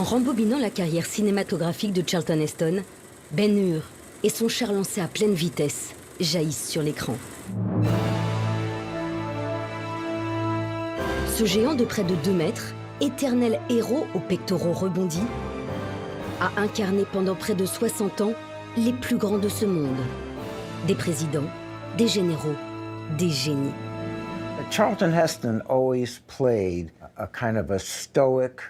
En rembobinant la carrière cinématographique de Charlton Heston, Ben-Hur et son char lancé à pleine vitesse jaillissent sur l'écran. Ce géant de près de 2 mètres, éternel héros aux pectoraux rebondis, a incarné pendant près de 60 ans les plus grands de ce monde. Des présidents, des généraux, des génies. Charlton Heston always played a kind of a stoic,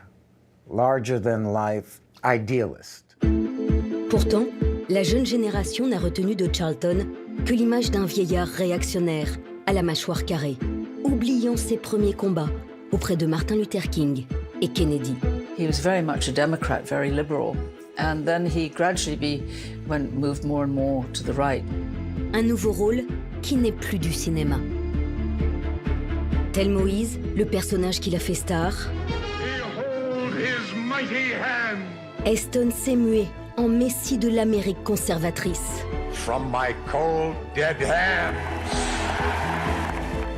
larger-than-life idealist. Pourtant, la jeune génération n'a retenu de Charlton que l'image d'un vieillard réactionnaire à la mâchoire carrée, oubliant ses premiers combats auprès de Martin Luther King et Kennedy. He was very much a Democrat, very liberal, and then he gradually moved more and more to the right. Un nouveau rôle qui n'est plus du cinéma. Tel Moïse, le personnage qui l'a fait star, Heston s'est mué en messie de l'Amérique conservatrice. From my cold, dead hands.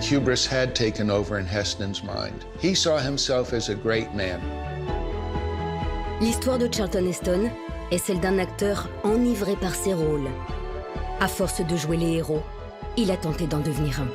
Hubris had taken over in Heston's mind. He saw himself as a great man. L'histoire de Charlton Heston est celle d'un acteur enivré par ses rôles. À force de jouer les héros, il a tenté d'en devenir un.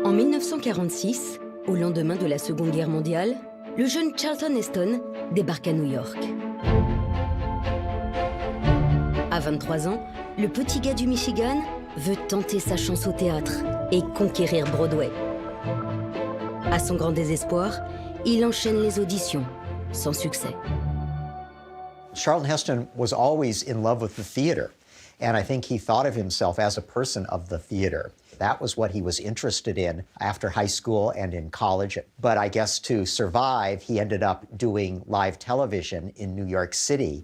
En 1946, au lendemain de la Seconde Guerre mondiale, le jeune Charlton Heston débarque à New York. À 23 ans, le petit gars du Michigan veut tenter sa chance au théâtre et conquérir Broadway. À son grand désespoir, il enchaîne les auditions, sans succès. Charlton Heston was always in love with the theater, and I think he thought of himself as a person of the theater. That was what he was interested in after high school and in college. But I guess to survive, he ended up doing live television in New York City.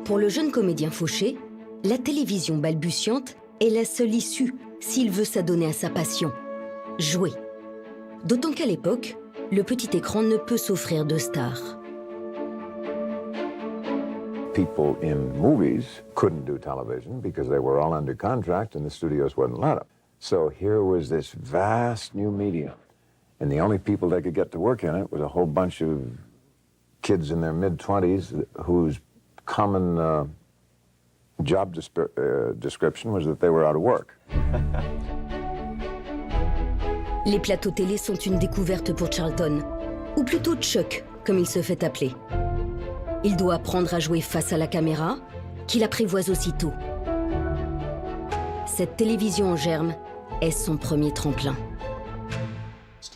Pour le jeune comédien fauché, la télévision balbutiante est la seule issue s'il veut s'adonner à sa passion, jouer. D'autant qu'à l'époque, le petit écran ne peut s'offrir de stars. People in movies couldn't do television because they were all under contract and the studios wouldn't let them. So here was this vast new medium, and the only people that could get to work in it was a whole bunch of kids in their mid-20s whose common job description was that they were out of work. Les plateaux télé sont une découverte pour Charlton, ou plutôt Chuck, comme il se fait appeler. Il doit apprendre à jouer face à la caméra, qu'il apprivoise aussitôt. Cette télévision en germe est son premier tremplin.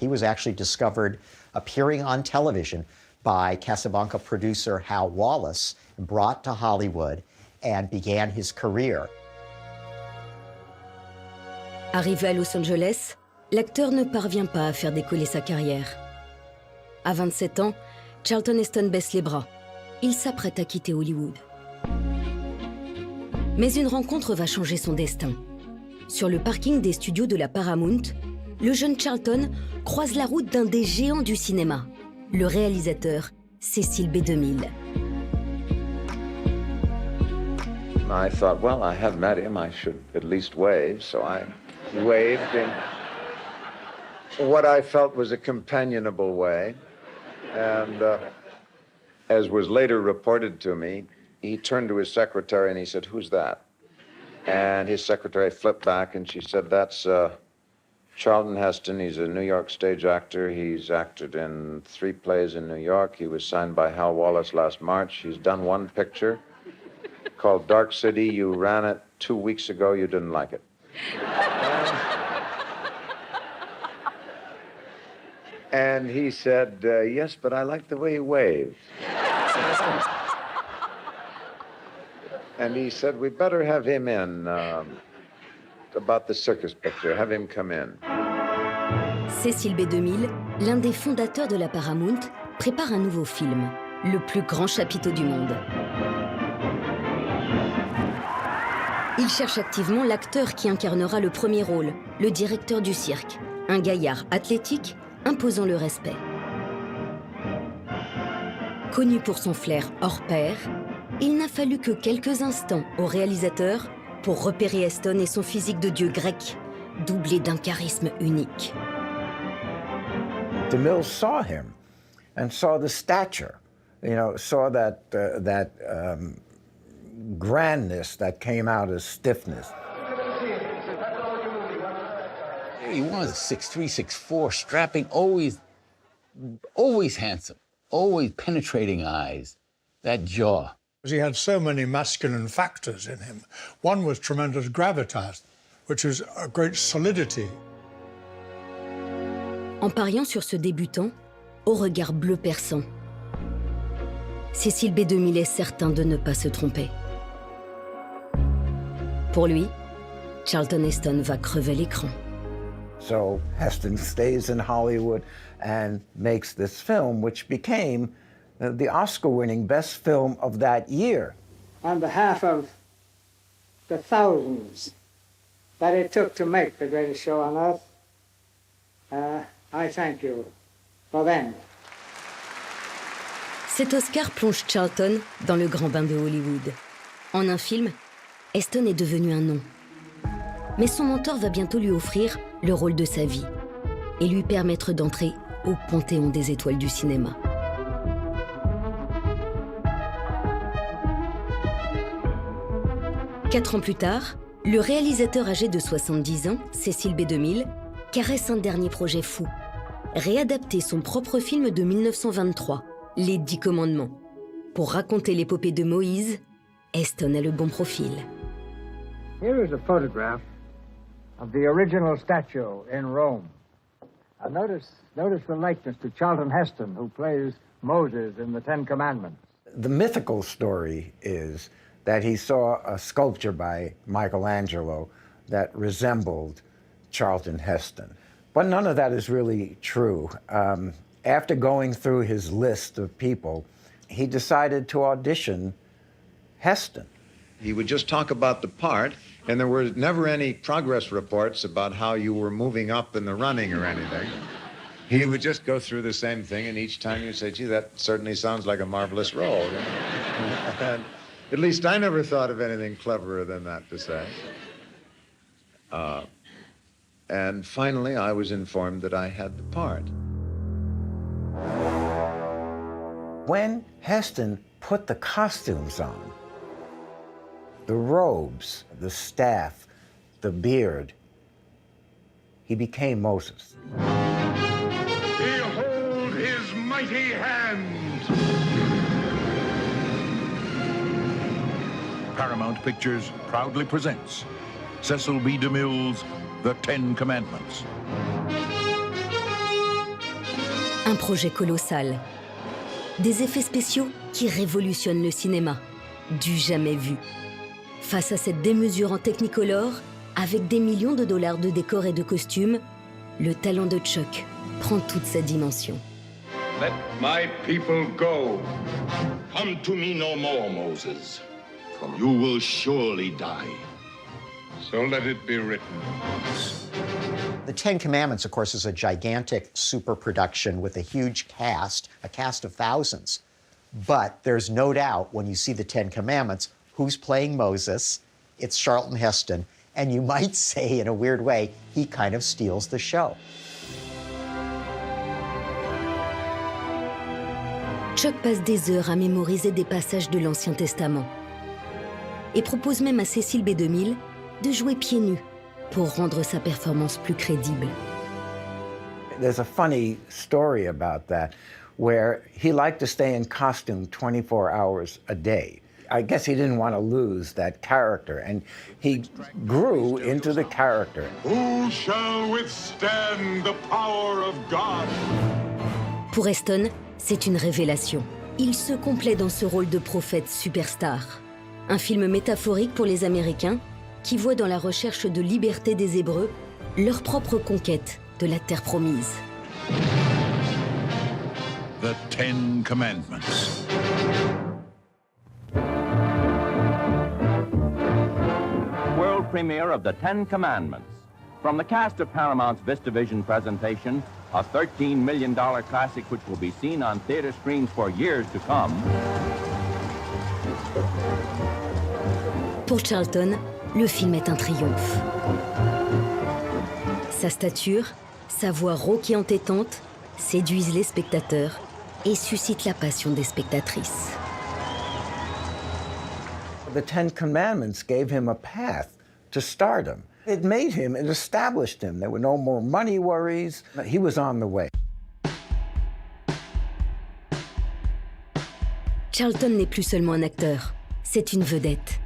He was actually discovered appearing on television by Casablanca producer Hal Wallace, brought to Hollywood, and began his career. Arrivé à Los Angeles, l'acteur ne parvient pas à faire décoller sa carrière. À 27 ans, Charlton Heston baisse les bras. Il s'apprête à quitter Hollywood. Mais une rencontre va changer son destin. Sur le parking des studios de la Paramount, le jeune Charlton croise la route d'un des géants du cinéma, le réalisateur Cecil B. 2000. I thought, well, I have met him, I should at least wave, so I waved in what I felt was a companionable way. And as was later reported to me, he turned to his secretary and he said, "Who's that?" And his secretary flipped back and she said, "That's Charlton Heston. He's a New York stage actor. He's acted in 3 plays in New York. He was signed by Hal Wallace last March. He's done 1 picture called Dark City. You ran it 2 weeks ago. You didn't like it." And he said, yes, but I like the way he waved. And he said, we better have him in about the circus picture. Have him come in. Cecil B. 2000, l'un des fondateurs de la Paramount, prépare un nouveau film, le plus grand chapiteau du monde. Il cherche activement l'acteur qui incarnera le premier rôle, le directeur du cirque, un gaillard athlétique imposant le respect. Connu pour son flair hors pair, il n'a fallu que quelques instants au réalisateur pour repérer Heston et son physique de dieu grec, doublé d'un charisme unique. DeMille saw him and saw the stature, saw that grandness that came out as stiffness. He was 6'3", 6'4", strapping, always handsome, always penetrating eyes, that jaw. He had so many masculine factors in him. One was tremendous gravitas, which is a great solidity. En pariant sur ce débutant, au regard bleu perçant, Cecil B. 2000 est certain de ne pas se tromper. Pour lui, Charlton Heston va crever l'écran. So Heston stays in Hollywood and makes this film, which became the Oscar-winning best film of that year. On behalf of the thousands that it took to make the greatest show on earth, I thank you for them. Cet Oscar plonge Charlton dans le grand bain de Hollywood. En un film, Heston est devenu un nom. Mais son mentor va bientôt lui offrir le rôle de sa vie et lui permettre d'entrer au panthéon des étoiles du cinéma. Quatre ans plus tard, le réalisateur âgé de 70 ans, Cecil B. 2000, caresse un dernier projet fou. Réadapter son propre film de 1923, Les 10 commandements. Pour raconter l'épopée de Moïse, Heston a le bon profil. Here is a photograph of the original statue in Rome. Notice the likeness to Charlton Heston, who plays Moses in the Ten Commandments. The mythical story is that he saw a sculpture by Michelangelo that resembled Charlton Heston. But none of that is really true. After going through his list of people, he decided to audition Heston. He would just talk about the part, and there were never any progress reports about how you were moving up in the running or anything. He would just go through the same thing, and each time you'd say, gee, that certainly sounds like a marvelous role. And at least I never thought of anything cleverer than that to say. And finally, I was informed that I had the part. When Heston put the costumes on, the robes, the staff, the beard, he became Moses. Behold his mighty hand! Paramount Pictures proudly presents Cecil B. DeMille's The Ten Commandments. Un projet colossal. Des effets spéciaux qui révolutionnent le cinéma, du jamais vu. Face à cette démesure en Technicolor, avec des millions de dollars de décors et de costumes, le talent de Chuck prend toute sa dimension. Let my people go. Come to me no more, Moses, for you will surely die. So let it be written. The Ten Commandments, of course, is a gigantic super production with a huge cast, a cast of thousands. But there's no doubt when you see the Ten Commandments, who's playing Moses? It's Charlton Heston. And you might say, in a weird way, he kind of steals the show. Chuck passe des heures à mémoriser des passages de l'Ancien Testament et propose même à Cecil B. 2000 de jouer pieds nus pour rendre sa performance plus crédible. There's a funny story about that, where he liked to stay in costume 24 hours a day. I guess he didn't want to lose that character, and he grew into the character. Who shall withstand the power of God? Pour Heston, c'est une révélation. Il se complaît dans ce rôle de prophète superstar. Un film métaphorique pour les Américains qui voient dans la recherche de liberté des Hébreux leur propre conquête de la terre promise. The Ten Commandments. World premiere of The Ten Commandments. From the cast of Paramount's VistaVision presentation, a $13 million classic which will be seen on theater screens for years to come. Pour Charlton, le film est un triomphe. Sa stature, sa voix rauque et entêtante séduisent les spectateurs et suscitent la passion des spectatrices. The Ten Commandments gave him a path to stardom. It made him, it established him. There were no more money worries. He was on the way. Charlton n'est plus seulement un acteur, c'est une vedette.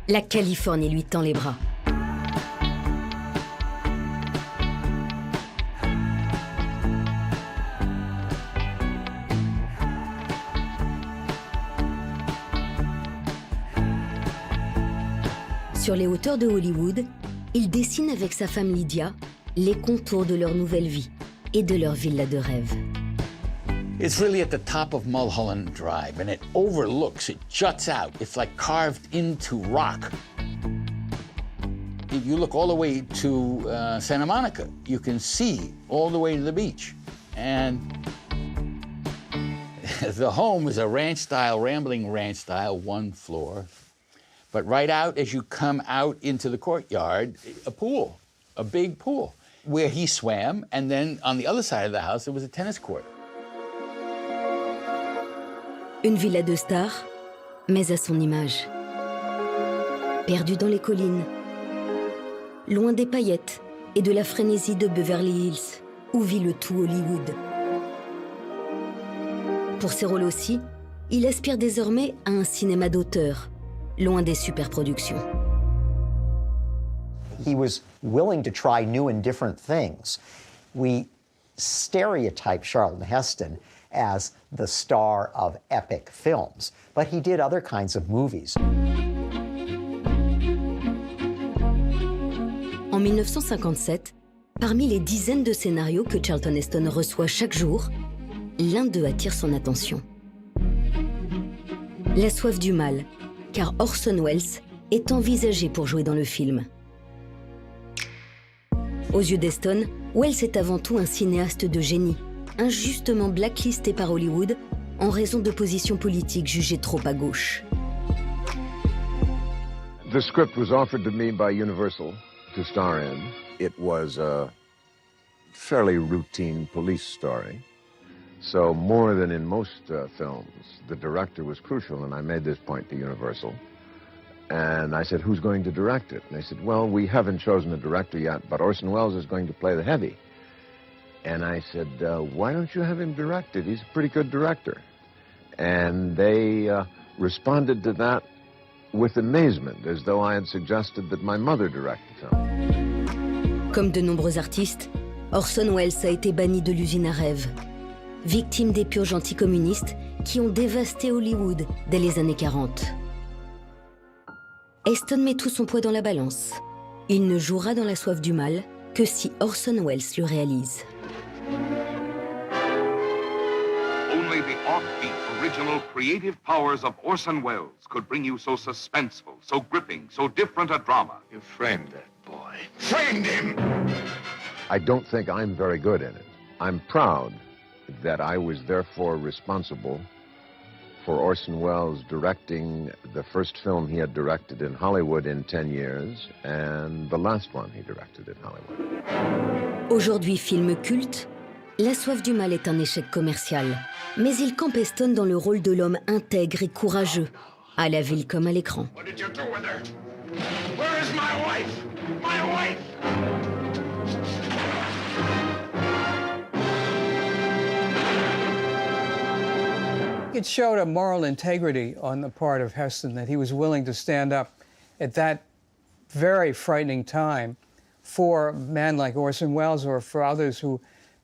La Californie lui tend les bras. Sur les hauteurs de Hollywood, il dessine avec sa femme Lydia les contours de leur nouvelle vie et de leur villa de rêve. It's really at the top of Mulholland Drive, and it overlooks, it juts out. It's like carved into rock. If you look all the way to Santa Monica, you can see all the way to the beach. And the home is a ranch-style, rambling ranch-style, one floor. But right out, as you come out into the courtyard, a pool, a big pool, where he swam, and then on the other side of the house, there was a tennis court. Une villa de star, mais à son image. Perdue dans les collines, loin des paillettes et de la frénésie de Beverly Hills, où vit le tout Hollywood. Pour ses rôles aussi, il aspire désormais à un cinéma d'auteur, loin des superproductions. He was willing to try new and different things. We stereotype Charlton Heston as the star of epic films, but he did other kinds of movies. En 1957, parmi les dizaines de scénarios que Charlton Heston reçoit chaque jour, l'un d'eux attire son attention. La soif du mal, car Orson Welles est envisagé pour jouer dans le film. Aux yeux d'Heston, Welles est avant tout un cinéaste de génie, injustement blacklisté par Hollywood en raison de positions politiques jugées trop à gauche. The script was offered to me by Universal to star in. It was a fairly routine police story. So more than in most films, the director was crucial, and I made this point to Universal. And I said, who's going to direct it? And they said, well, we haven't chosen a director yet, but Orson Welles is going to play the heavy. And I said, why don't you have him direct it? He's a pretty good director. And they responded to that with amazement, as though I had suggested that my mother direct the film. Comme de nombreux artistes, Orson Welles a été banni de l'usine à rêves, victime des purges anticommunistes qui ont dévasté Hollywood dès les années 40. Heston met tout son poids dans la balance. Il ne jouera dans La soif du mal que si Orson Welles le réalise. Only the offbeat, original, creative powers of Orson Welles could bring you so suspenseful, so gripping, so different a drama. You framed that boy. Framed him! I don't think I'm very good in it. I'm proud that I was therefore responsible for Orson Welles directing the first film he had directed in Hollywood in 10 years and the last one he directed in Hollywood. Aujourd'hui film culte, La soif du mal est un échec commercial. Mais il campe Heston dans le rôle de l'homme intègre et courageux, à la ville comme à l'écran. What did you do with her? Where is my wife? My wife! It showed a moral integrity on the part of Heston that he was willing to stand up at that very frightening time for a man like Orson Welles or for others who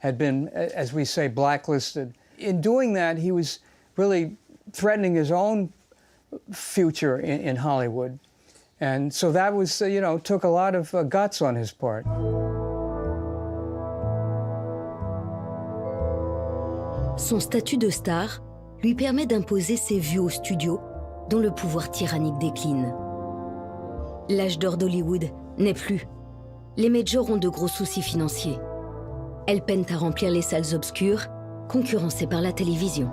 had been, as we say, blacklisted. In doing that, he was really threatening his own future in Hollywood. And so that was, took a lot of guts on his part. Son statut de star lui permet d'imposer ses vues aux studios dont le pouvoir tyrannique décline. L'âge d'or d'Hollywood n'est plus. Les majors ont de gros soucis financiers. Elles peinent à remplir les salles obscures, concurrencées par la télévision.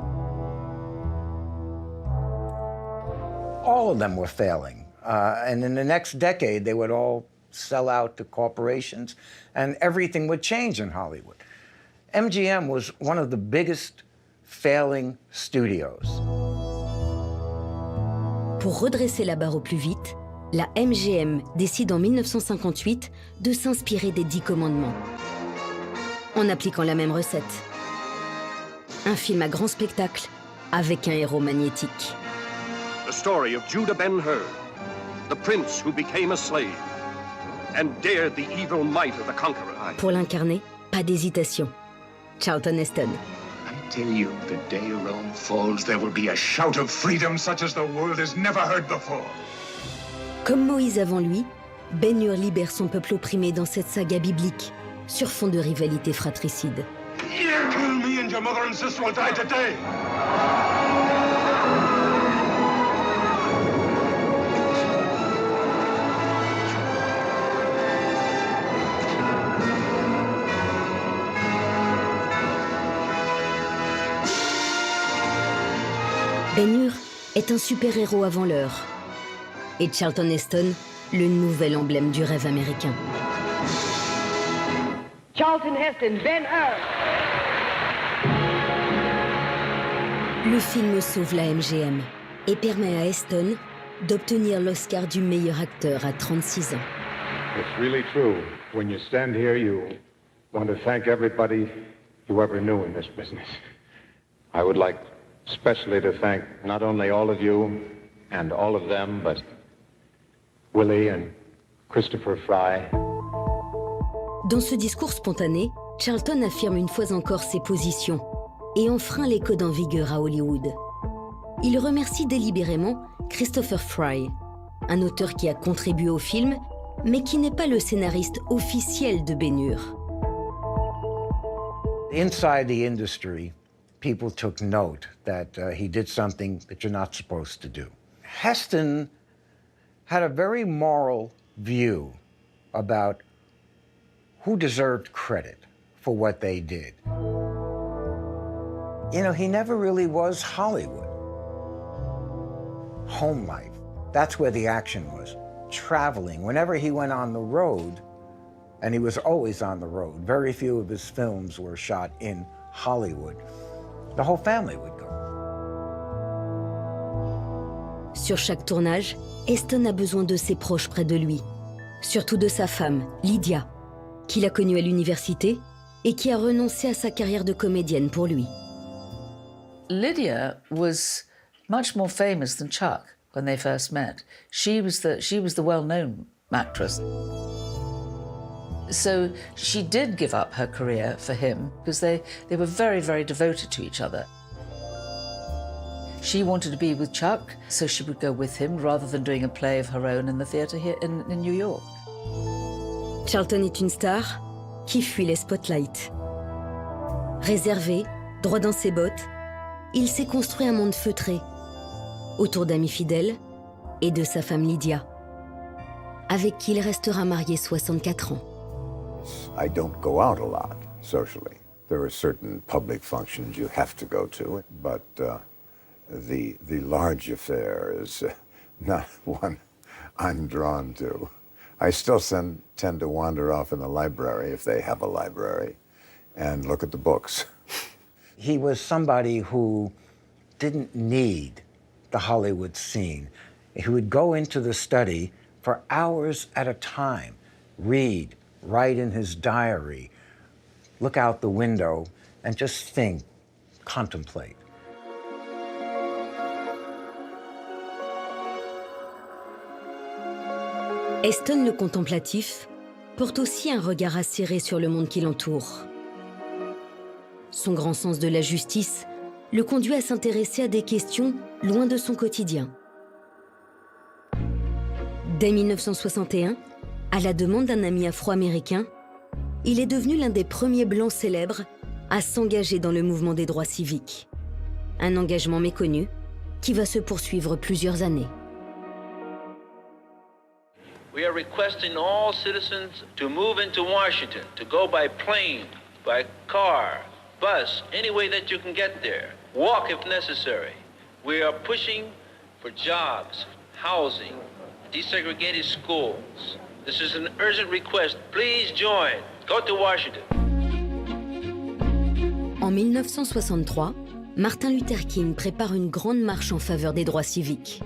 All of them were failing. And in the next decade, they would all sell out to corporations, and everything would change in Hollywood. MGM was one of the biggest failing studios. Pour redresser la barre au plus vite, la MGM décide en 1958 de s'inspirer des 10 commandements, en appliquant la même recette. Un film à grand spectacle, avec un héros magnétique. The story of Judah Ben-Hur, the prince who became a slave and dared the evil might of the conqueror. Pour l'incarner, pas d'hésitation. Charlton Heston. Until you, the day Rome falls, there will be a shout of freedom such as the world has never heard before. Comme Moïse avant lui, Ben-Hur libère son peuple opprimé dans cette saga biblique, sur fond de rivalité fratricide. You kill me and your mother and sister will die today. Ben-Hur est un super-héros avant l'heure. Et Charlton Heston, le nouvel emblème du rêve américain. Charlton Heston, Ben-Hur. Le film sauve la MGM et permet à Heston d'obtenir l'Oscar du meilleur acteur à 36 ans. It's really true. When you stand here, you want to thank everybody you ever knew in this business. I would like especially to thank not only all of you and all of them, but Willie and Christopher Fry. Dans ce discours spontané, Charlton affirme une fois encore ses positions et enfreint les codes en vigueur à Hollywood. Il remercie délibérément Christopher Fry, un auteur qui a contribué au film, mais qui n'est pas le scénariste officiel de Ben-Hur. Inside the industry, people took note that he did something that you're not supposed to do. Heston had a very moral view about who deserved credit for what they did. You know, he never really was Hollywood. Home life, that's where the action was. Traveling, whenever he went on the road, and he was always on the road, very few of his films were shot in Hollywood. The whole family would go. Sur chaque tournage, Heston a besoin de ses proches près de lui, surtout de sa femme, Lydia, qu'il a connue à l'université et qui a renoncé à sa carrière de comédienne pour lui. Lydia was much more famous than Chuck when they first met. She was the well-known actress. So she did give up her career for him because they were very, very devoted to each other. She wanted to be with Chuck, so she would go with him rather than doing a play of her own in the theatre here in New York. Charlton est une star qui fuit les spotlights. Réservé, droit dans ses bottes, il s'est construit un monde feutré, autour d'amis fidèles et de sa femme Lydia, avec qui il restera marié 64 ans. I don't go out a lot socially. There are certain public functions you have to go to, but the large affair is not one I'm drawn to. I still tend to wander off in the library, if they have a library, and look at the books. He was somebody who didn't need the Hollywood scene. He would go into the study for hours at a time, read, write in his diary, look out the window, and just think, contemplate. Heston, le contemplatif, porte aussi un regard acéré sur le monde qui l'entoure. Son grand sens de la justice le conduit à s'intéresser à des questions loin de son quotidien. Dès 1961, à la demande d'un ami afro-américain, il est devenu l'un des premiers blancs célèbres à s'engager dans le mouvement des droits civiques. Un engagement méconnu qui va se poursuivre plusieurs années. We are requesting all citizens to move into Washington, to go by plane, by car, bus, any way that you can get there. Walk if necessary. We are pushing for jobs, housing, desegregated schools. This is an urgent request. Please join. Go to Washington. En 1963, Martin Luther King prépare une grande marche en faveur des droits civiques.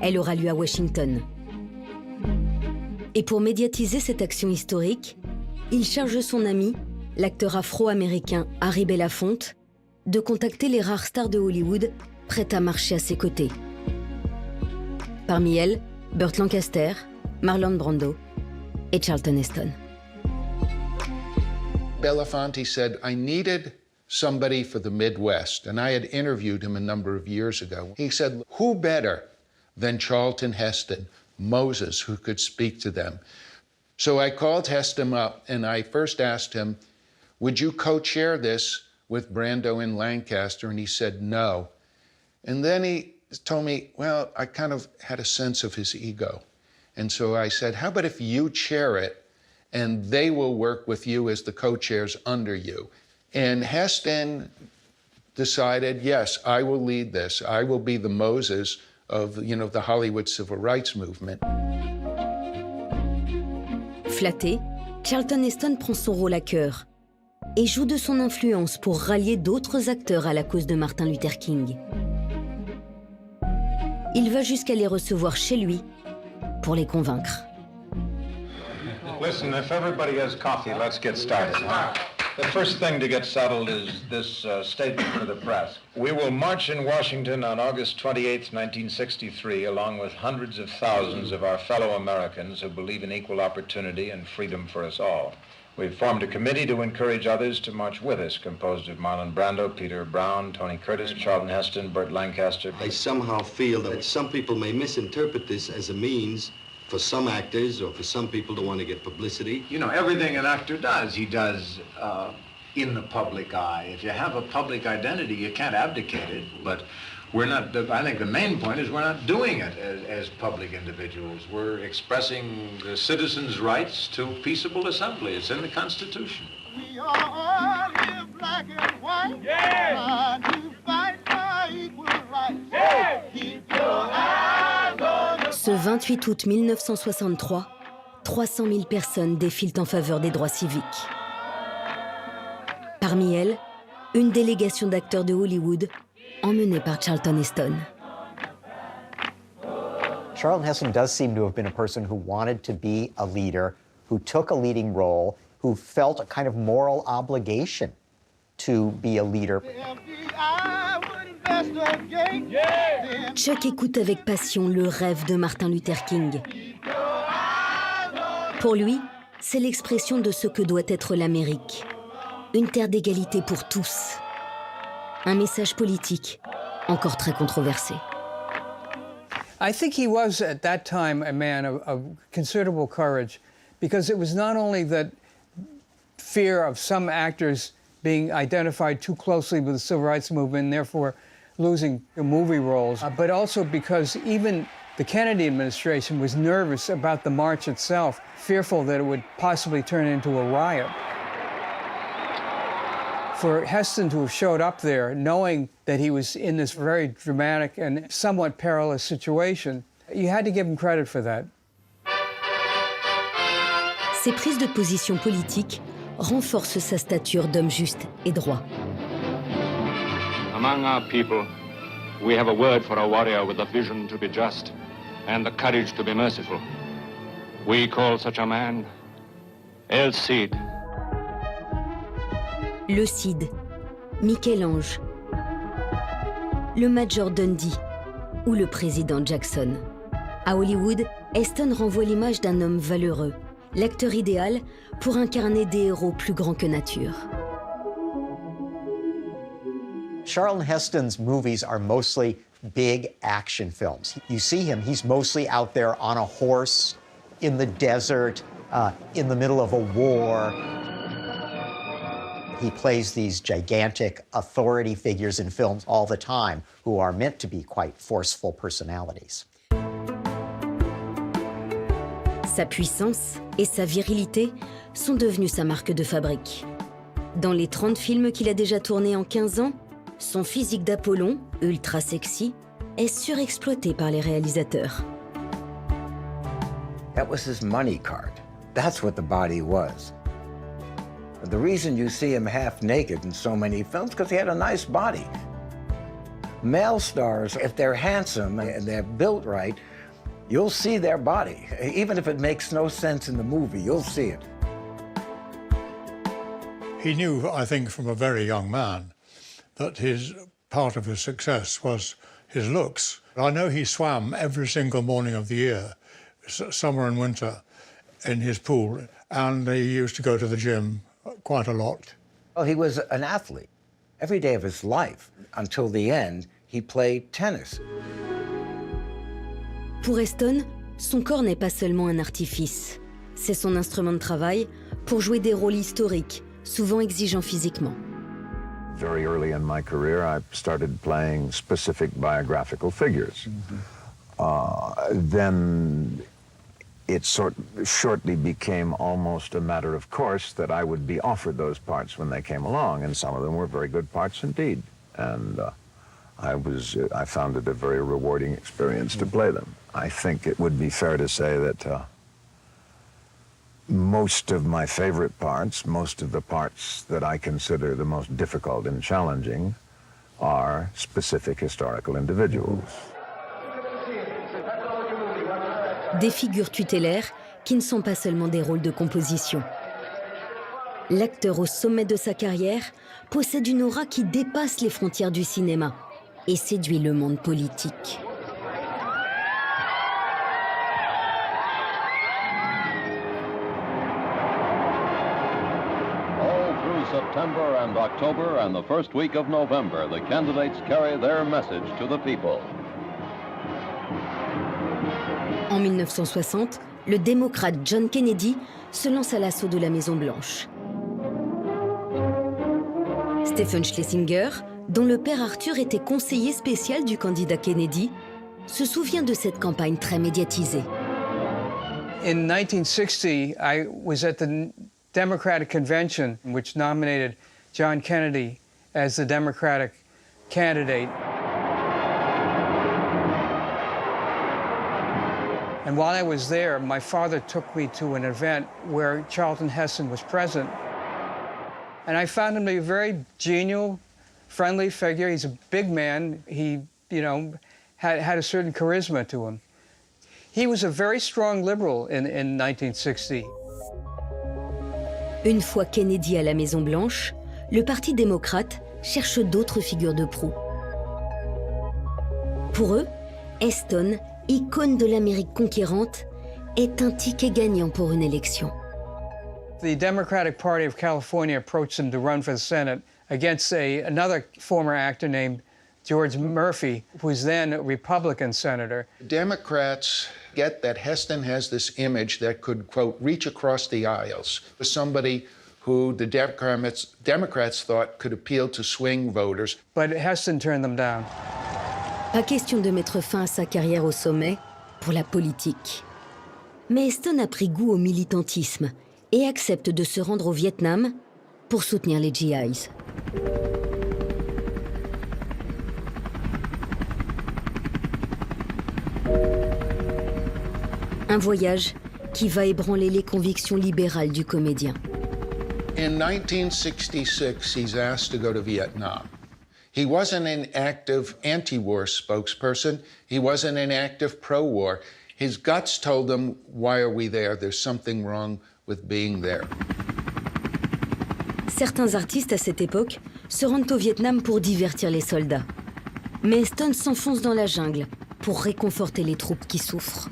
Elle aura lieu à Washington. Et pour médiatiser cette action historique, il charge son ami, l'acteur afro-américain Harry Belafonte, de contacter les rares stars de Hollywood prêtes à marcher à ses côtés. Parmi elles, Burt Lancaster, Marlon Brando et Charlton Heston. Belafonte said, I needed somebody for the Midwest, and I had interviewed him a number of years ago. He said, who better than Charlton Heston, Moses, who could speak to them? So I called Heston up, and I first asked him, would you co-chair this with Brando in Lancaster? And he said, no. And then he told me, well, I kind of had a sense of his ego. And so I said, how about if you chair it, and they will work with you as the co-chairs under you? And Heston decided, yes, I will lead this. I will be the Moses of, the Hollywood civil rights movement. Flatté, Charlton Heston prend son rôle à cœur et joue de son influence pour rallier d'autres acteurs à la cause de Martin Luther King. Il va jusqu'à les recevoir chez lui pour les convaincre. Listen, if everybody has coffee, let's get started. The first thing to get settled is this statement for the press. We will march in Washington on August 28, 1963, along with hundreds of thousands of our fellow Americans who believe in equal opportunity and freedom for us all. We've formed a committee to encourage others to march with us, composed of Marlon Brando, Peter Brown, Tony Curtis, Charlton Heston, Burt Lancaster. I somehow feel that some people may misinterpret this as a means for some actors or for some people to want to get publicity. You know, everything an actor does, he does in the public eye. If you have a public identity, you can't abdicate it, but we're not, I think the main point is we're not doing it as public individuals. We're expressing the citizens' rights to peaceable assembly. It's in the Constitution. We are all here black and white, trying to fight for equal rights. Keep your eyes on the... Ce 28 août 1963, 300 000 personnes défilent en faveur des droits civiques. Parmi elles, une délégation d'acteurs de Hollywood emmenée par Charlton Heston. Charlton Heston does seem to have been a person who wanted to be a leader, who took a leading role, who felt a kind of moral obligation to be a leader. Chuck écoute avec passion le rêve de Martin Luther King. Pour lui, c'est l'expression de ce que doit être l'Amérique. Une terre d'égalité pour tous. Un message politique encore très controversé. I think he was, at that time, a man of considerable courage, because it was not only that fear of some actors being identified too closely with the civil rights movement and therefore losing movie roles, but also because even the Kennedy administration was nervous about the march itself, fearful that it would possibly turn into a riot. For Heston to have showed up there knowing that he was in this very dramatic and somewhat perilous situation, you had to give him credit for that. Ses prises de position politiques renforcent sa stature d'homme juste et droit. Among our people, we have a word for a warrior with a vision to be just and the courage to be merciful. We call such a man El Cid. Le Cid, Michel-Ange, le Major Dundee ou le président Jackson. À Hollywood, Heston renvoie l'image d'un homme valeureux, l'acteur idéal pour incarner des héros plus grands que nature. Charlton Heston's movies are mostly big action films. You see him, he's mostly out there on a horse, in the desert, in the middle of a war. He plays these gigantic authority figures in films all the time who are meant to be quite forceful personalities. Sa puissance et sa virilité sont devenues sa marque de fabrique. Dans les 30 films qu'il a déjà tournés en 15 ans, son physique d'Apollon, ultra sexy, est surexploité par les réalisateurs. That was his money card. That's what the body was. The reason you see him half naked in so many films, because he had a nice body. Male stars, if they're handsome and they're built right, you'll see their body. Even if it makes no sense in the movie, you'll see it. He knew, I think, from a very young man, that part of his success was his looks. I know he swam every single morning of the year, summer and winter, in his pool, and he used to go to the gym quite a lot. Well, he was an athlete. Every day of his life, until the end, he played tennis. Pour Heston, son corps n'est pas seulement un artifice. C'est son instrument de travail pour jouer des rôles historiques, souvent exigeants physiquement. Very early in my career, I started playing specific biographical figures. Then it shortly became almost a matter of course that I would be offered those parts when they came along, and some of them were very good parts indeed. And I found it a very rewarding experience to play them. I think it would be fair to say that most of my favorite parts, most of the parts that I consider the most difficult and challenging, are specific historical individuals. Des figures tutélaires qui ne sont pas seulement des rôles de composition. L'acteur au sommet de sa carrière possède une aura qui dépasse les frontières du cinéma et séduit le monde politique. September and October and the first week of November, the candidates carry their message to the people. En 1960, le démocrate John Kennedy se lance à l'assaut de la Maison-Blanche. Stephen Schlesinger, dont le père Arthur était conseiller spécial du candidat Kennedy, se souvient de cette campagne très médiatisée. In 1960, I was at the Democratic Convention, which nominated John Kennedy as the Democratic candidate. And while I was there, my father took me to an event where Charlton Heston was present. And I found him to be a very genial, friendly figure. He's a big man. He, had a certain charisma to him. He was a very strong liberal in 1960. Une fois Kennedy à la Maison-Blanche, le Parti démocrate cherche d'autres figures de proue. Pour eux, Heston, icône de l'Amérique conquérante, est un ticket gagnant pour une élection. The Democratic Party of California approached him to run for the Senate against another former actor named George Murphy, who was then a Republican senator. Democrats get that Heston has this image that could, quote, reach across the aisles. Somebody who the Democrats thought could appeal to swing voters. But Heston turned them down. Pas question de mettre fin à sa carrière au sommet pour la politique. Mais Heston a pris goût au militantisme et accepte de se rendre au Vietnam pour soutenir les GIs. Un voyage qui va ébranler les convictions libérales du comédien. In 1966, he's asked to go to Vietnam. He wasn't an active anti-war spokesperson. He wasn't an active pro-war. His guts told him, why are we there? There's something wrong with being there. Certains artistes à cette époque se rendent au Vietnam pour divertir les soldats. Mais Heston s'enfonce dans la jungle pour réconforter les troupes qui souffrent.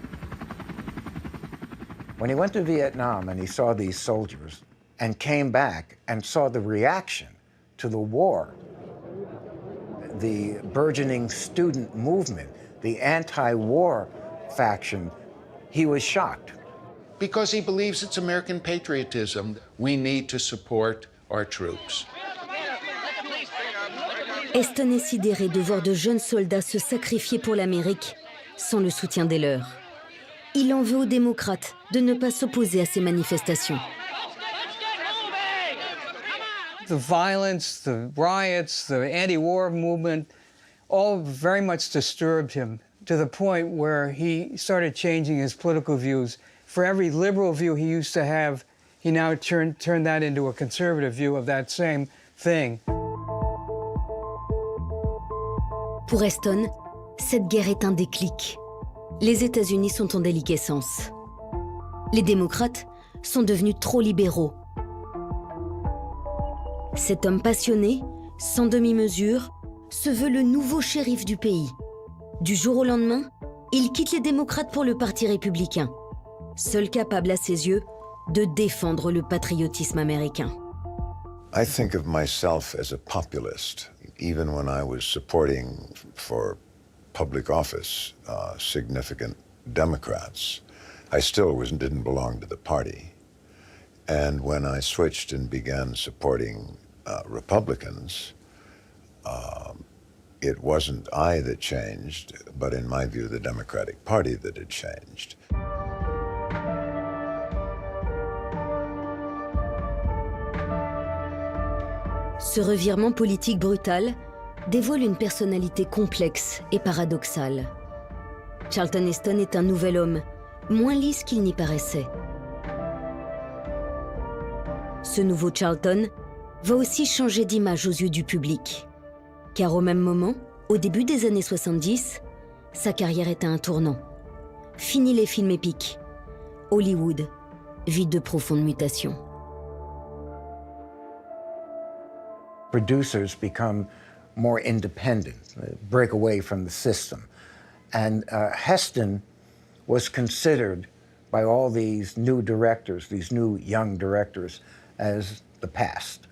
When he went to Vietnam and he saw these soldiers and came back and saw the reaction to the war, the burgeoning student movement, the anti-war faction, he was shocked. Because he believes it's American patriotism. We need to support our troops. Heston est sidéré de voir de jeunes soldats se sacrifier pour l'Amérique sans le soutien des leurs. Il en veut aux démocrates de ne pas s'opposer à ces manifestations. The violence, the riots, the anti-war movement, all very much disturbed him to the point where he started changing his political views. For every liberal view he used to have, he now turned that into a conservative view of that same thing. Pour Heston, cette guerre est un déclic. Les États-Unis sont en déliquescence. Les démocrates sont devenus trop libéraux. Cet homme passionné, sans demi-mesure, se veut le nouveau shérif du pays. Du jour au lendemain, il quitte les démocrates pour le parti républicain, seul capable à ses yeux de défendre le patriotisme américain. I think of myself as a populist, even when I was supporting for public office significant Democrats. I still didn't belong to the party. And when I switched and began supporting Republicans, it wasn't I that changed, but in my view, the Democratic Party that had changed. Ce revirement politique brutal dévoile une personnalité complexe et paradoxale. Charlton Heston est un nouvel homme, moins lisse qu'il n'y paraissait. Ce nouveau Charlton va aussi changer d'image aux yeux du public. Car au même moment, au début des années 70, sa carrière est à un tournant. Fini les films épiques. Hollywood vit de profondes mutations. Producers become more independent, break away from the system. And Heston was considered by all these new directors, these new young directors, as the past.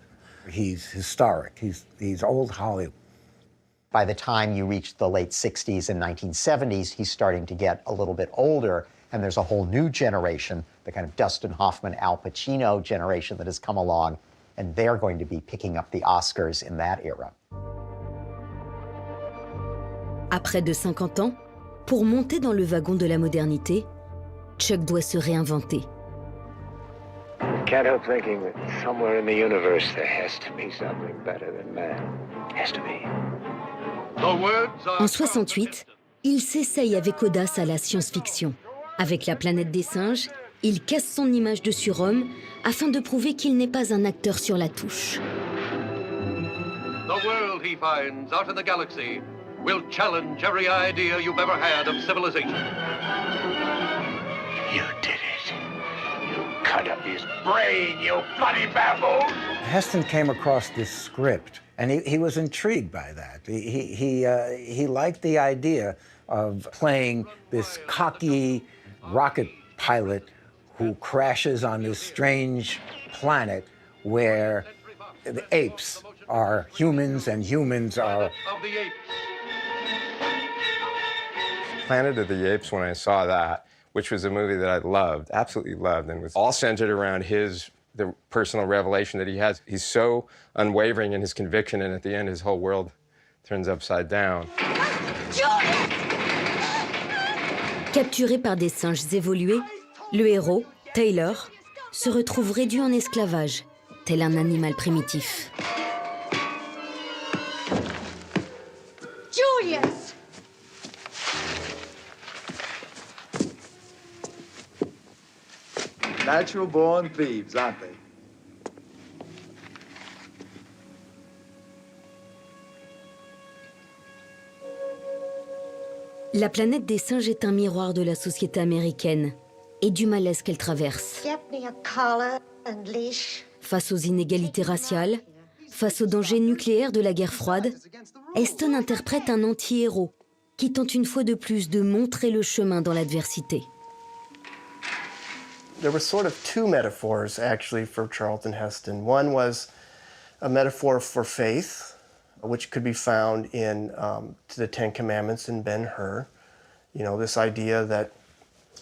He's historic, he's old Hollywood. By the time you reach the late 60s and 1970s, he's starting to get a little bit older, and there's a whole new generation, the kind of Dustin Hoffman, Al Pacino generation that has come along, and they're going to be picking up the Oscars in that era. À près de 50 ans, pour monter dans le wagon de la modernité, Chuck doit se réinventer. Can't help thinking that somewhere in the universe there has to be something better than man. Has to be. En 68, il s'essaye avec audace à la science-fiction. Avec La planète des singes, il casse son image de surhomme afin de prouver qu'il n'est pas un acteur sur la touche. The world he finds out in the galaxy will challenge every idea you've ever had of civilization. You did it. You cut up his brain, you bloody baboon! Heston came across this script, and he was intrigued by that. He liked the idea of playing this cocky rocket pilot who crashes on this strange planet where the apes are humans and humans are... Planet of the Apes, when I saw that, which was a movie that I loved, absolutely loved, and was all centered around the personal revelation that he has. He's so unwavering in his conviction, and at the end, his whole world turns upside down. Capturé par des singes évolués, le héros, Taylor, se retrouve réduit en esclavage, tel un animal primitif. Julius! Natural-born thieves, aren't they? La planète des singes est un miroir de la société américaine et du malaise qu'elle traverse. Get me a collar and leash. Face aux inégalités raciales, face aux dangers nucléaires de la guerre froide, Heston interprète un anti-héros qui tente une fois de plus de montrer le chemin dans l'adversité. There were sort of two metaphors, actually, for Charlton Heston. One was a metaphor for faith, which could be found in the Ten Commandments in Ben-Hur. You know, this idea that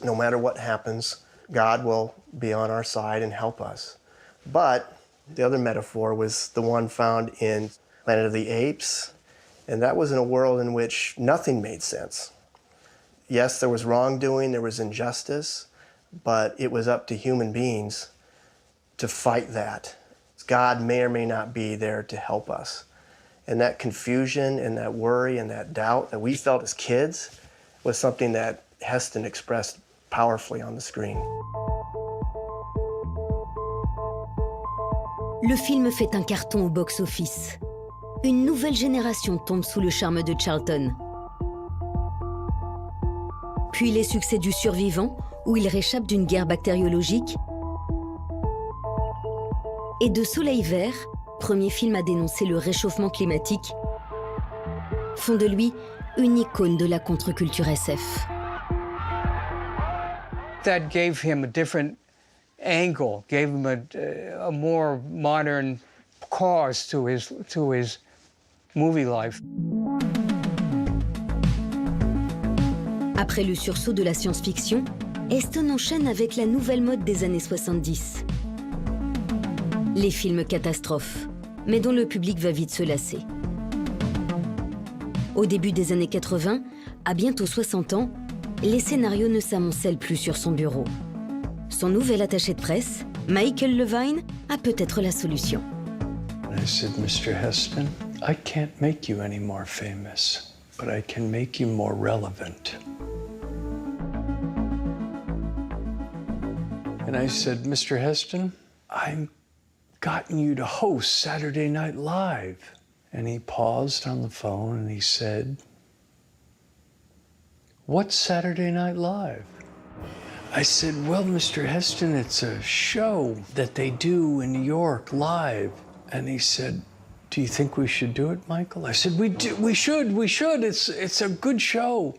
no matter what happens, God will be on our side and help us. But the other metaphor was the one found in Planet of the Apes, and that was in a world in which nothing made sense. Yes, there was wrongdoing, there was injustice, but it was up to human beings to fight that. God may or may not be there to help us. And that confusion and that worry and that doubt that we felt as kids was something that Heston expressed powerfully on the screen. Le film fait un carton au box-office. Une nouvelle génération tombe sous le charme de Charlton. Puis les succès du Survivant, où il réchappe d'une guerre bactériologique, et de Soleil Vert, premier film à dénoncer le réchauffement climatique, font de lui une icône de la contre-culture SF. That gave him a different angle, gave him a more modern cause to his movie life. Après le sursaut de la science-fiction, Heston enchaîne avec la nouvelle mode des années 70. Les films catastrophes, mais dont le public va vite se lasser. Au début des années 80, à bientôt 60 ans, les scénarios ne s'amoncellent plus sur son bureau. Son nouvel attaché de presse, Michael Levine, a peut-être la solution. I said, Mr. Heston, I can't make you any more famous, but I can make you more relevant. And I said, Mr. Heston, I've gotten you to host Saturday Night Live. And he paused on the phone and he said, what's Saturday Night Live? I said, well, Mr. Heston, it's a show that they do in New York live. And he said, do you think we should do it, Michael? I said, we should. It's a good show.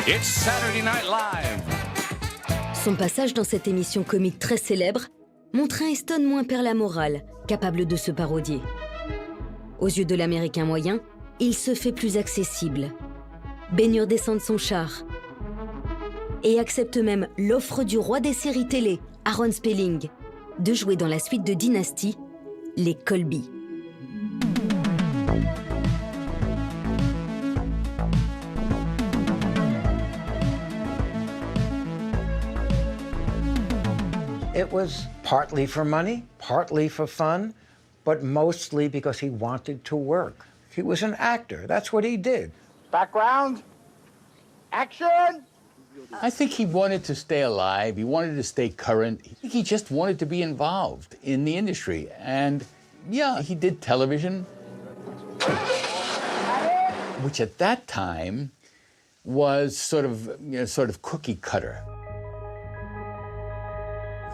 It's Saturday Night Live. Son passage dans cette émission comique très célèbre montre un Heston moins père la morale, capable de se parodier. Aux yeux de l'Américain moyen, il se fait plus accessible. Baignure descend de son char et accepte même l'offre du roi des séries télé, Aaron Spelling, de jouer dans la suite de Dynasty, les Colby. It was partly for money, partly for fun, but mostly because he wanted to work. He was an actor. That's what he did. Background. Action. I think he wanted to stay alive. He wanted to stay current. He just wanted to be involved in the industry. And yeah, he did television, which at that time was sort of cookie cutter.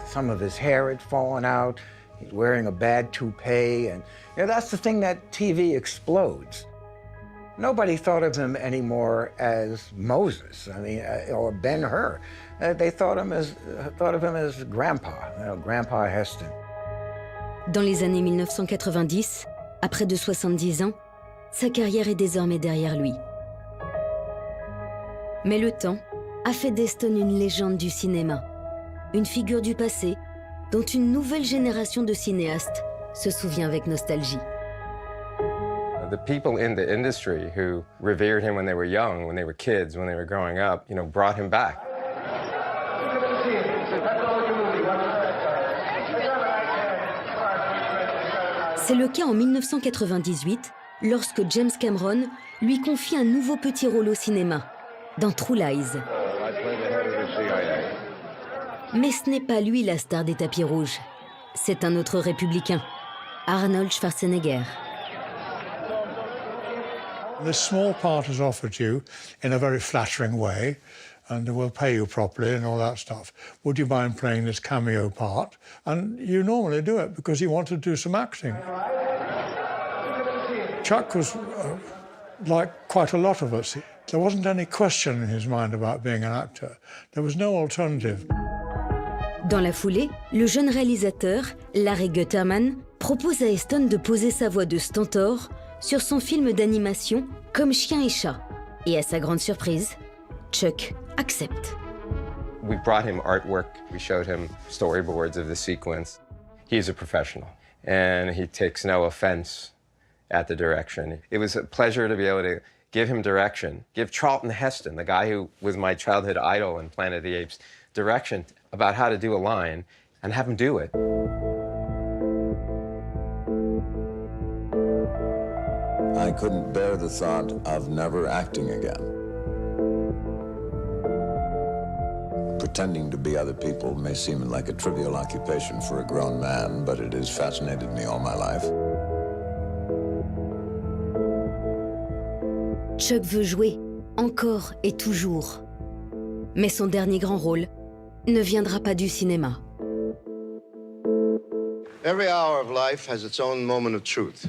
Some of his hair had fallen out. He's wearing a bad toupee. And that's the thing that TV explodes. Nobody thought of him anymore as Moses, or Ben-Hur. They thought of him as Grandpa, Grandpa Heston. Dans les années 1990, à près de 70 ans, sa carrière est désormais derrière lui. Mais le temps a fait d'Heston une légende du cinéma, une figure du passé dont une nouvelle génération de cinéastes se souvient avec nostalgie. The people in the industry who revered him when they were young, when they were kids, when they were growing up, brought him back. C'est le cas en 1998, lorsque James Cameron lui confie un nouveau petit rôle au cinéma, dans True Lies. Mais ce n'est pas lui la star des tapis rouges. C'est un autre républicain, Arnold Schwarzenegger. This small part is offered you in a very flattering way, and we'll pay you properly and all that stuff. Would you mind playing this cameo part? And you normally do it because you want to do some acting. Chuck was like quite a lot of us. There wasn't any question in his mind about being an actor. There was no alternative. Dans la foulée, le jeune réalisateur, Larry Gutterman, propose à Heston de poser sa voix de stentor sur son film d'animation Comme chien et chat. Et à sa grande surprise, Chuck accepte. We brought him artwork. We showed him storyboards of the sequence. He's a professional, and he takes no offense at the direction. It was a pleasure to be able to give him direction, give Charlton Heston, the guy who was my childhood idol in Planet of the Apes, direction about how to do a line, and have him do it. I couldn't bear the thought of never acting again. Pretending to be other people may seem like a trivial occupation for a grown man, but it has fascinated me all my life. Chuck veut jouer, encore et toujours. Mais son dernier grand rôle ne viendra pas du cinéma. Every hour of life has its own moment of truth.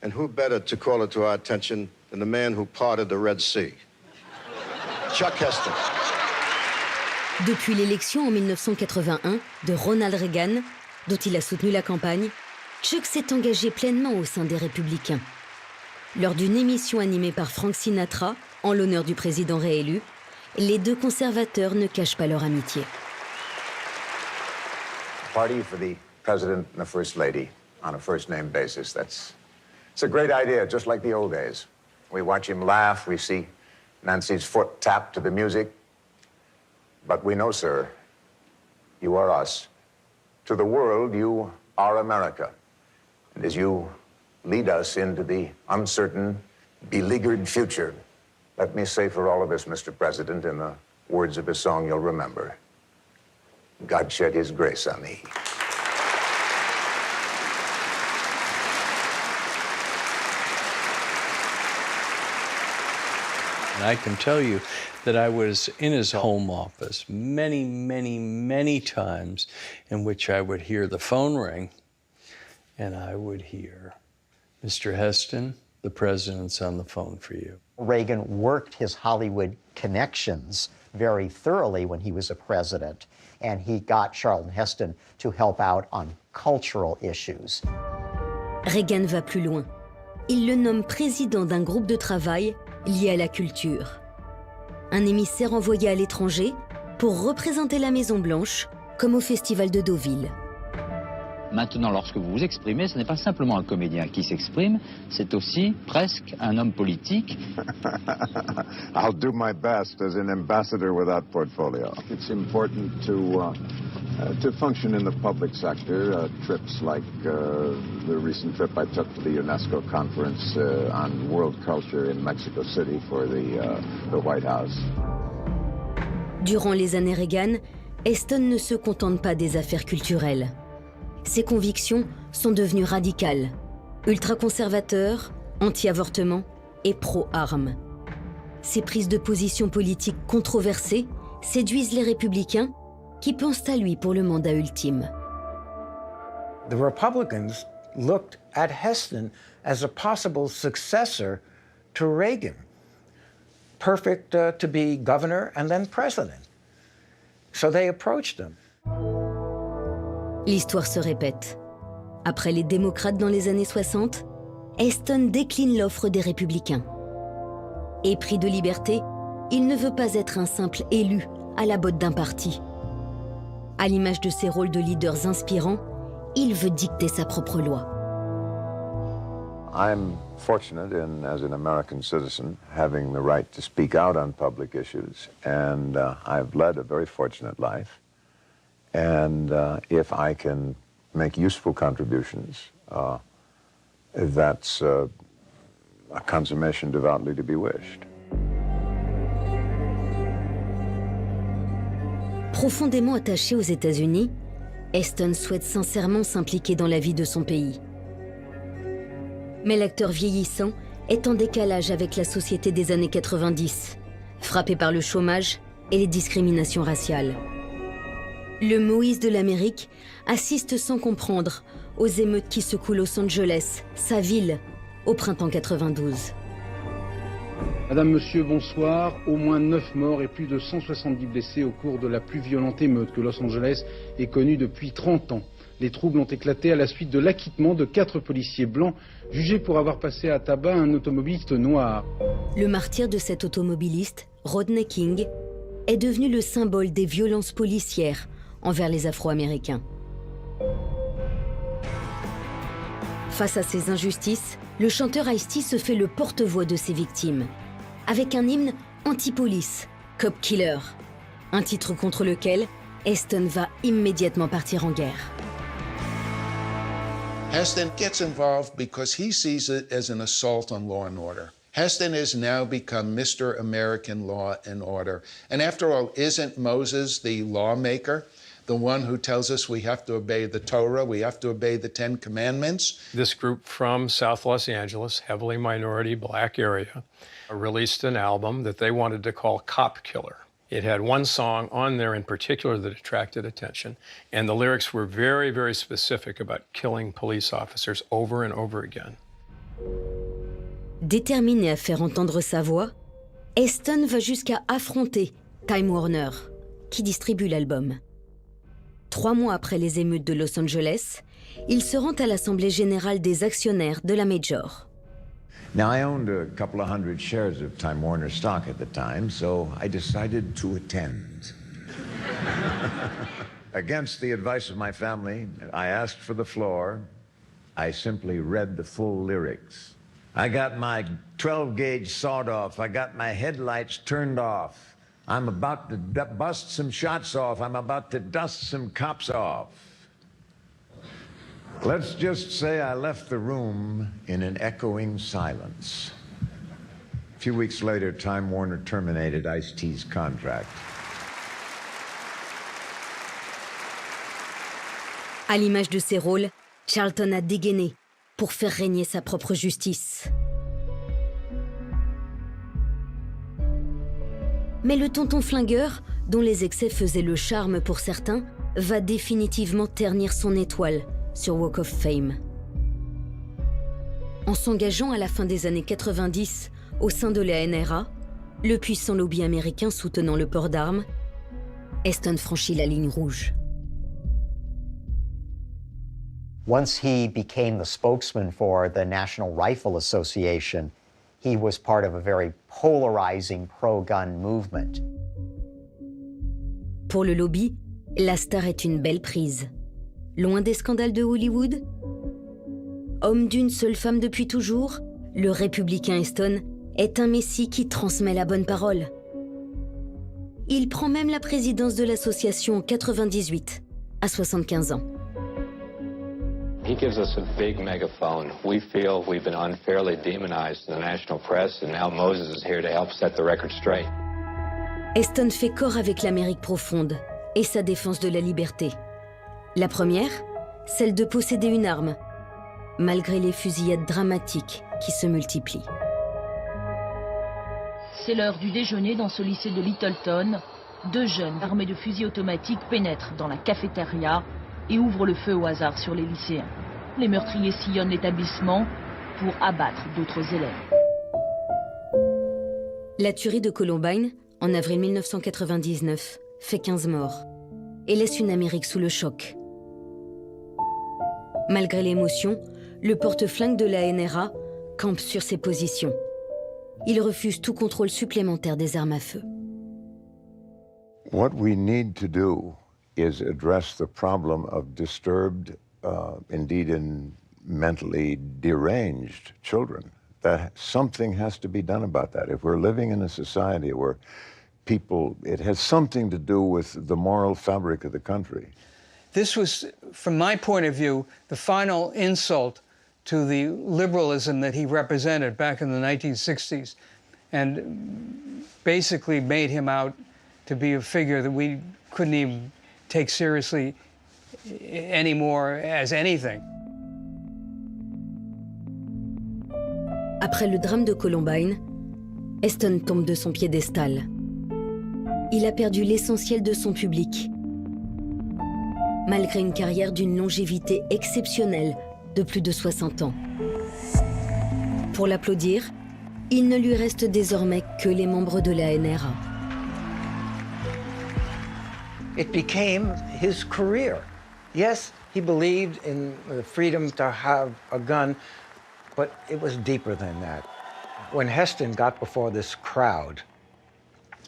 And who better to call it to our attention than the man who parted the Red Sea? Chuck Heston. Depuis l'élection en 1981 de Ronald Reagan, dont il a soutenu la campagne, Chuck s'est engagé pleinement au sein des Républicains. Lors d'une émission animée par Frank Sinatra, en l'honneur du président réélu, les deux conservateurs ne cachent pas leur amitié. Party for the president and the first lady on a first-name basis. It's a great idea, just like the old days. We watch him laugh, we see Nancy's foot tap to the music. But we know, sir, you are us. To the world, you are America. And as you lead us into the uncertain, beleaguered future, let me say for all of us, Mr. President, in the words of a song you'll remember, God shed his grace on thee. And I can tell you that I was in his home office many, many, many times in which I would hear the phone ring and I would hear, Mr. Heston, the president's on the phone for you. Reagan worked his Hollywood connections very thoroughly when he was a president, and he got Charlton Heston to help out on cultural issues. Reagan va plus loin. Il le nomme président d'un groupe de travail lié à la culture. Un émissaire envoyé à l'étranger pour représenter la Maison-Blanche, comme au Festival de Deauville. Maintenant, lorsque vous vous exprimez, ce n'est pas simplement un comédien qui s'exprime, c'est aussi presque un homme politique. I'll do my best as an ambassador without portfolio. It's important to function in the public sector. Trips like the recent trip I took to the UNESCO conference on world culture in Mexico City for the White House. Durant les années Reagan, Heston ne se contente pas des affaires culturelles. Ses convictions sont devenues radicales, ultra-conservateurs, anti-avortement et pro-armes. Ses prises de position politiques controversées séduisent les républicains qui pensent à lui pour le mandat ultime. The Republicans looked at Heston as a possible successor to Reagan, perfect to be governor and then president. So they approached him. L'histoire se répète. Après les démocrates dans les années 60, Heston décline l'offre des républicains. Épris de liberté, il ne veut pas être un simple élu à la botte d'un parti. À l'image de ses rôles de leaders inspirants, il veut dicter sa propre loi. I'm fortunate in, as an American citizen, having the right to speak out on public issues, and I've led a very fortunate life. And if I can make useful contributions, that's a consummation devoutly to be wished. Profondément attaché aux États-Unis, Heston souhaite sincèrement s'impliquer dans la vie de son pays. Mais l'acteur vieillissant est en décalage avec la société des années 90, frappé par le chômage et les discriminations raciales. Le Moïse de l'Amérique assiste sans comprendre aux émeutes qui secouent Los Angeles, sa ville, au printemps 92. Madame, monsieur, bonsoir. Au moins 9 morts et plus de 170 blessés au cours de la plus violente émeute que Los Angeles ait connue depuis 30 ans. Les troubles ont éclaté à la suite de l'acquittement de 4 policiers blancs jugés pour avoir passé à tabac un automobiliste noir. Le martyr de cet automobiliste, Rodney King, est devenu le symbole des violences policières envers les Afro-Américains. Face à ces injustices, le chanteur Ice-T se fait le porte-voix de ses victimes, avec un hymne anti-police, Cop Killer, un titre contre lequel Heston va immédiatement partir en guerre. Heston gets involved because he sees it as an assault on law and order. Heston has now become Mr. American Law and Order. And after all, isn't Moses the lawmaker, the one who tells us we have to obey the Torah, we have to obey the 10 Commandments? This group from South Los Angeles, heavily minority black area, released an album that they wanted to call Cop Killer. It had one song on there in particular that attracted attention, and the lyrics were very, very specific about killing police officers over and over again. Déterminé à faire entendre sa voix, Heston va jusqu'à affronter Time Warner, qui distribue l'album. 3 mois après les émeutes de Los Angeles, il se rend à l'Assemblée générale des actionnaires de la Major. Now, I owned a couple of hundred shares of Time Warner stock at the time, so I decided to attend. Against the advice of my family, I asked for the floor. I simply read the full lyrics. I got my 12-gauge sawed off. I got my headlights turned off. I'm about to bust some shots off. I'm about to dust some cops off. Let's just say I left the room in an echoing silence. A few weeks later, Time Warner terminated Ice-T's contract. À l'image de ses rôles, Charlton a dégainé pour faire régner sa propre justice. Mais le tonton flingueur, dont les excès faisaient le charme pour certains, va définitivement ternir son étoile sur Walk of Fame. En s'engageant à la fin des années 90 au sein de la NRA, le puissant lobby américain soutenant le port d'armes, Heston franchit la ligne rouge. Once he became the spokesman for the National Rifle Association, he was part of a very polarizing pro-gun movement. Pour le lobby, la star est une belle prise. Loin des scandales de Hollywood, homme d'une seule femme depuis toujours, le républicain Heston est un messie qui transmet la bonne parole. Il prend même la présidence de l'association en 98, à 75 ans. He gives us a big megaphone. We feel we've been unfairly demonized in the national press, and now Moses is here to help set the record straight. Heston fait corps avec l'Amérique profonde et sa défense de la liberté. La première, celle de posséder une arme, malgré les fusillades dramatiques qui se multiplient. C'est l'heure du déjeuner dans ce lycée de Littleton. 2 jeunes armés de fusils automatiques pénètrent dans la cafétéria et ouvrent le feu au hasard sur les lycéens. Les meurtriers sillonnent l'établissement pour abattre d'autres élèves. La tuerie de Columbine, en avril 1999, fait 15 morts et laisse une Amérique sous le choc. Malgré l'émotion, le porte-flingue de la NRA campe sur ses positions. Il refuse tout contrôle supplémentaire des armes à feu. What we need to do is address the problem of disturbed, indeed mentally deranged children. That something has to be done about that. If we're living in a society where people, it has something to do with the moral fabric of the country. This was, from my point of view, the final insult to the liberalism that he represented back in the 1960s, and basically made him out to be a figure that we couldn't even take seriously anymore as anything. Après le drame de Columbine, Heston tombe de son piédestal. Il a perdu l'essentiel de son public. Malgré une carrière d'une longévité exceptionnelle de plus de 60 ans. Pour l'applaudir, il ne lui reste désormais que les membres de la NRA. It became his career. Yes, he believed in the freedom to have a gun, but it was deeper than that. When Heston got before this crowd,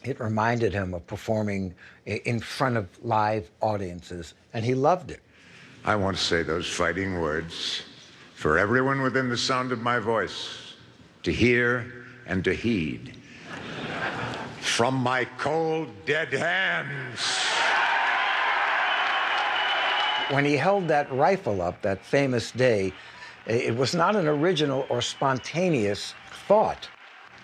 it reminded him of performing in front of live audiences, and he loved it. I want to say those fighting words for everyone within the sound of my voice, to hear and to heed. From my cold, dead hands. When he held that rifle up that famous day, it was not an original or spontaneous thought,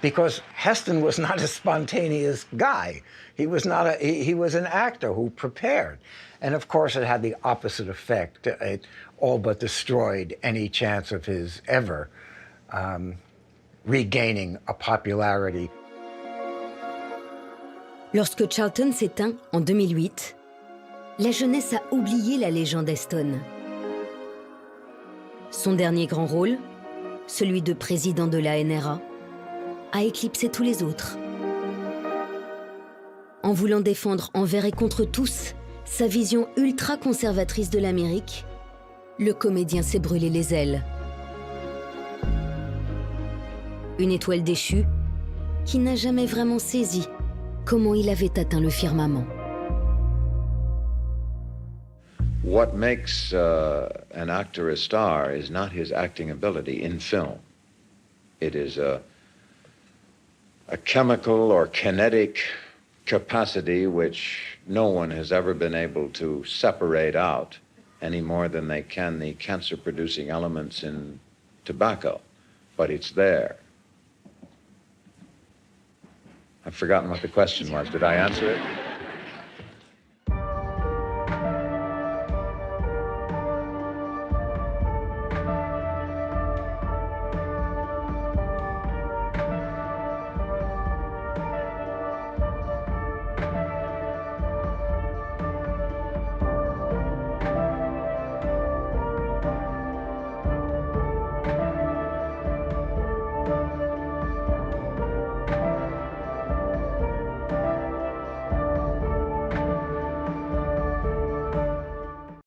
because Heston was not a spontaneous guy. He was an actor who prepared. And of course, it had the opposite effect. It all but destroyed any chance of his ever regaining a popularity. Lorsque Charlton s'éteint en 2008, la jeunesse a oublié la légende Heston. Son dernier grand rôle, celui de président de la NRA, a éclipsé tous les autres. En voulant défendre envers et contre tous sa vision ultra-conservatrice de l'Amérique, le comédien s'est brûlé les ailes. Une étoile déchue qui n'a jamais vraiment saisi comment il avait atteint le firmament. What makes an actor a star is not his acting ability in film. It is a chemical or kinetic capacity which no one has ever been able to separate out any more than they can the cancer-producing elements in tobacco, but it's there. I've forgotten what the question was. Did I answer it?